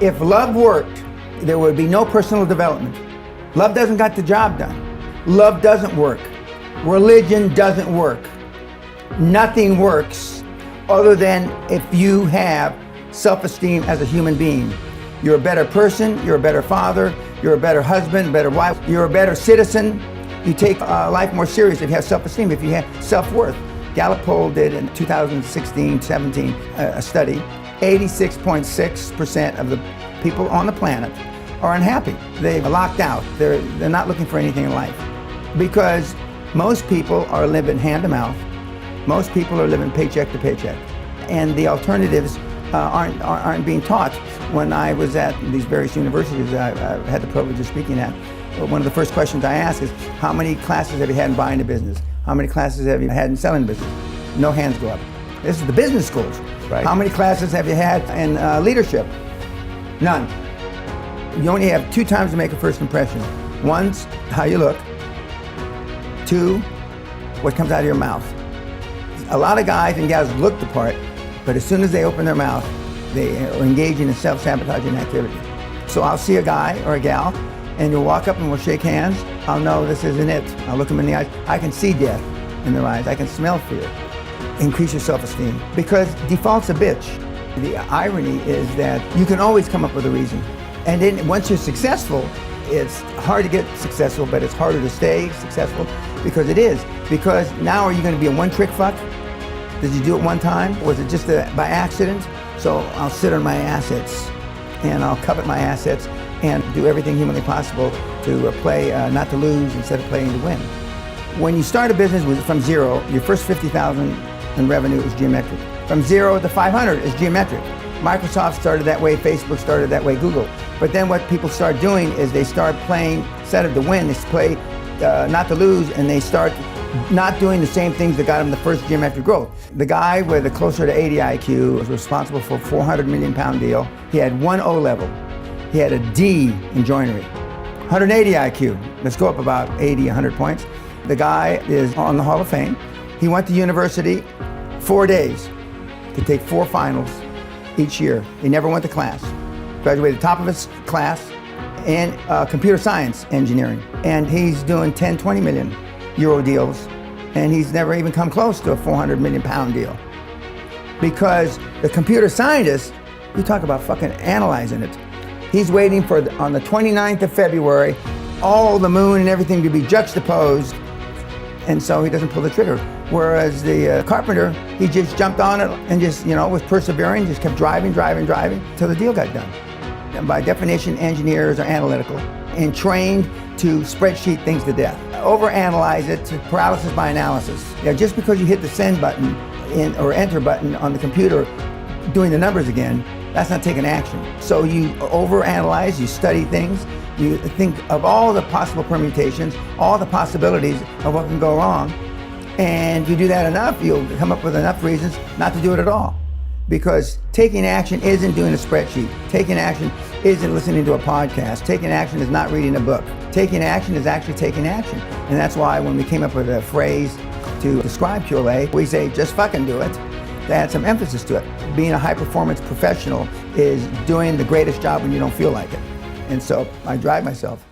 If love worked, there would be no personal development. Love doesn't got the job done. Love doesn't work. Religion doesn't work. Nothing works other than if you have self-esteem as a human being. You're a better person, you're a better father, you're a better husband, better wife, you're a better citizen. You take life more serious if you have self-esteem, if you have self-worth. Gallup poll did in 2016-17 a study. 86.6% of the people on the planet are unhappy. They're locked out. They're not looking for anything in life. Because most people are living hand to mouth. Most people are living paycheck to paycheck. And the alternatives aren't being taught. When I was at these various universities I had the privilege of speaking at, one of the first questions I ask is, how many classes have you had in buying a business? How many classes have you had in selling a business? No hands go up. This is the business schools. Right. How many classes have you had in leadership? None. You only have 2 times to make a first impression. One's how you look. 2, what comes out of your mouth. A lot of guys and gals look the part, but as soon as they open their mouth, they are engaging in self-sabotaging activity. So I'll see a guy or a gal, and you'll walk up and we'll shake hands. I'll know this isn't it. I'll look them in the eyes. I can see death in their eyes. I can smell fear. Increase your self-esteem, because default's a bitch. The irony is that you can always come up with a reason. And then once you're successful, it's hard to get successful, but it's harder to stay successful, because it is. Because now are you going to be a one-trick fuck? Did you do it one time? Was it just by accident? So I'll sit on my assets, and I'll covet my assets, and do everything humanly possible to play not to lose instead of playing to win. When you start a business from zero, your first 50,000 in revenue is geometric. From 0 to 500 is geometric. Microsoft started that way, Facebook started that way, Google. But then what people start doing is they start playing, instead of to win, they play not to lose, and they start not doing the same things that got them the first geometric growth. The guy with a closer to 80 IQ was responsible for a 400 million pound deal. He had 1 O level. He had a D in joinery. 180 IQ, let's go up about 80, 100 points. The guy is on the Hall of Fame. He went to university 4 days to take 4 finals each year. He never went to class. Graduated top of his class in computer science engineering. And he's doing 10, 20 million euro deals, and he's never even come close to a 400 million pound deal. Because the computer scientist, you talk about fucking analyzing it. He's waiting for, on the 29th of February, all the moon and everything to be juxtaposed, and so he doesn't pull the trigger. Whereas the carpenter, he just jumped on it and just, was persevering, just kept driving till the deal got done. And by definition, engineers are analytical and trained to spreadsheet things to death. Overanalyze it to paralysis by analysis. Just because you hit the send button or enter button on the computer doing the numbers again, that's not taking action. So you overanalyze, you study things, you think of all the possible permutations, all the possibilities of what can go wrong. And if you do that enough, you'll come up with enough reasons not to do it at all. Because taking action isn't doing a spreadsheet. Taking action isn't listening to a podcast. Taking action is not reading a book. Taking action is actually taking action. And that's why when we came up with a phrase to describe Pure Lay, we say, just fucking do it. To add some emphasis to it. Being a high-performance professional is doing the greatest job when you don't feel like it. And so I drive myself.